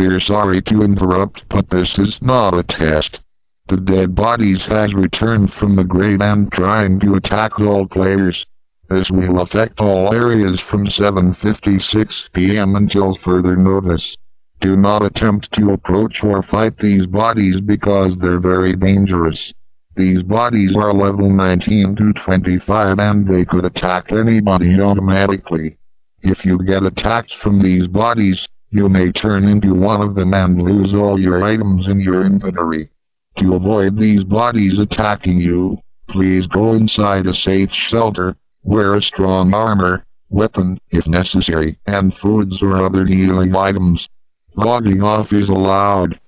We're sorry to interrupt, but this is not a test. The dead bodies has returned from the grave and trying to attack all players. This will affect all areas from 7:56 p.m. until further notice. Do not attempt to approach or fight these bodies because they're very dangerous. These bodies are level 19 to 25 and they could attack anybody automatically. If you get attacked from these bodies, you may turn into one of them and lose all your items in your inventory. To avoid these bodies attacking you, please go inside a safe shelter, wear a strong armor, weapon, if necessary, and foods or other healing items. Logging off is allowed.